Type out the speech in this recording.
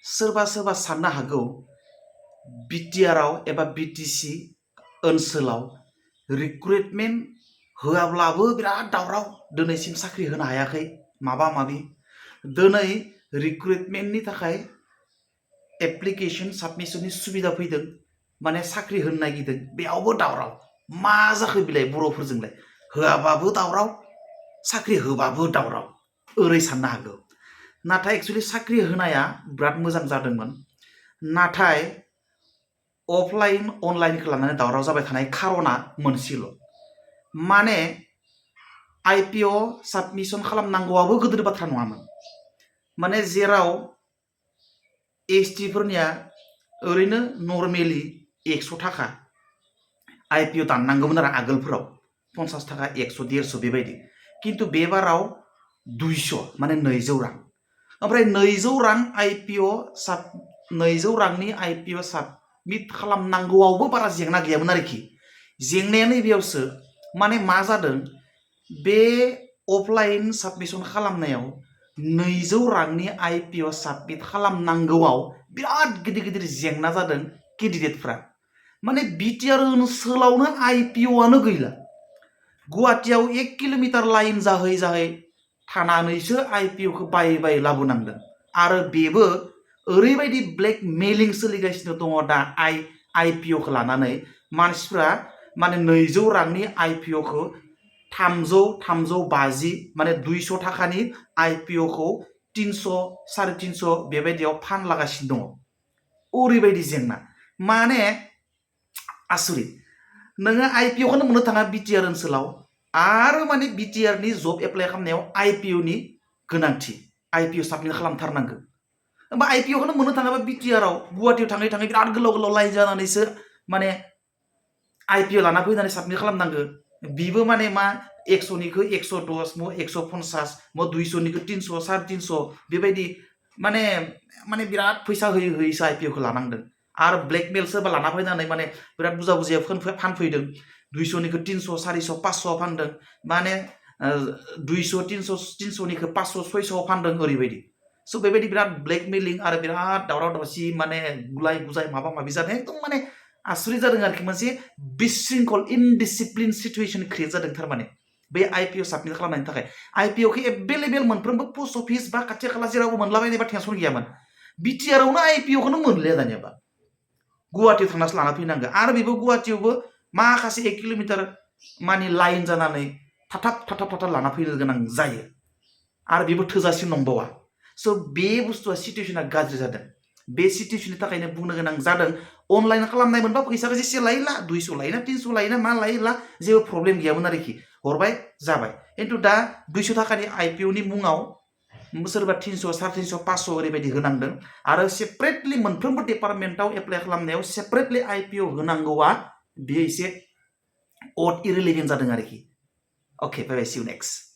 सोरबा सोरबा साननो हागौ बिटिआरआव एबा बिटिसि ओनसोलाव रिक्रुटमेन्ट होआब्लाबो बिराद दावराव दिनैसिम साख्रि होनो हायाखै माबा माबि दिनै रिक्रुटमेन्टनि थाखाय एप्लिकेशन साबमिशननि सुबिदा फैदों माने साख्रि होनो नागिरदों बेयावबो दावराव मा जाखो बिलाय बर'फोरजोंलाय होआबाबो दावराव साख्रि होबाबो दावराव ओरै साननो हागौ नाथाय एक्चुअली साख्रि होनाया बिराद मोजां जादोंमोन नाथाय अफलाइन अनलाइनखौ लानानै दावराव जाबाय थानाय खारना मोनसेल माने आइपिअ साबमिशन खालामनांगौआबो गोदोर बाथ्रा नङामोन माने जेराव एसटिफोरनिया ओरैनो नर्मेलि 100 थाखा आइपिअ दाननांगौमोन आरो आगोलफोराव 50 थाखा 100 150 बेबायदि किन्तु बे बाराव 200 माने 200 रां ओमफ्राय 200 रां आइपिअ 200 रांनि आइपिअ साबमिट खालामनांगौआवबो बारा जेंना गैयामोन आरोखि जेंनाया नैबेयावसो माने मा जादों बे अफलाइन साबमिशन खालामनायाव 200 रांनि आइपिअ साबमिट खालामनांगौआव बिराद गिदिर गिदिर जेंना जादों केन्डिडेटफ्रा माने बिटिआर ओनसोलावनो आइपिअआनो गैला गुवाहाटीयाव 1 किल'मिटार लाइन जाहै जाहै थानानैसो आइपिअखौ बायै बायै लाबोनांदों आरो बेबो ओरैबायदि ब्लेकमेलिं सोलिगासिनो दङ दा आइपिअखौ लानानै मानसिफ्रा माने 200 रांनि आइपिअखौ 300-350 माने 200 थाखानि आइपिअखौ 300 350 बेबायदियाव फानलागासिनो दङ ओरैबायदि जेंना माने आसरित नोङो आइपिअखौनो मोननो थाङा बिटिआर ओनसोलाव आरो माने बिटिआरनि जब एप्लाइ खालामनायाव आइपिअनि गोनांथि आइपिअ साबमिट खालामथारनांगौ होमबा आइपिअखौनो मोननो थाङाबा बिटिआरआव गुवाहाटीयाव थाङै थाङै बिराद गोलाव गोलाव लाइन जानानैसो माने आइपिअ लाना फैनानै साबमिट खालामनांगौ बिबो माने मा 100निखौ 110 150 200निखौ 300 350 बेबायदि माने माने बिराद फैसा होयै होयैसो आइपिअखौ लानांदों आरो ब्लेकमेल सोरबा लाना फैनानै माने बिराद बुरजा बुरजा फानफैदों 200निखौ 300 400 500 फानदों माने 200 300निखौ 500 600 फानदों ओरैबायदि स' बेबायदि बिराद ब्लेकमेलिं आरो बिराद दावराव दावसि माने गुलाय गुजाय माबा माबि जादों एकदम माने आसरित जादों आरोखि मोनसे बिशृंखल इनडिसिप्लिन सिचुवेसन क्रिएट जादों थारमाने बे आइपिअ साबमिट खालामनायनि थाखाय आइपिअखौ एभेलेबेल मोनफ्रोमबो पोस्ट अफिस बा खाथि खाला जेरावबो मोनलाबायनायबा टेनसन गैयामोन बिटिआरआवनो आइपिअखौनो मोनलिया दानियाबा गुवाहाटीयाव थांनासो लाना फैनांगौ आरो बेबो गुवाहाटीयावबो माखासे 1 किल'मिटार माने लाइन जानानै थाथाब लाना फैनो गोनां जायो आरो बेबो थोजासे नंबावा स' बे बुस्थुआ सिचुवेसना गाज्रि जादों बे सिचुवेसननि थाखायनो बुंनो गोनां जादों अनलाइन खालामनाय मोनबा फैसाखौ जेसे लायोला 200 लायोना 300 लायोना मा लायोला जेबो प्रब्लेम गैयामोन आरोखि हरबाय जाबाय खिन्थु दा 200 थाखानि आइपिअनि मुङाव सोरबा 300 350 500 ओरैबायदि होनांदों आरो सेपारेटलि मोनफ्रोमबो डिपार्टमेन्टआव एप्लाइ खालामनायाव सेपारेटलि आइपिअ होनांगौआ बेयो एसे अड इरिलिभेन्ट जादों आरोखि अके बाय बाय सि इउ नेक्स्ट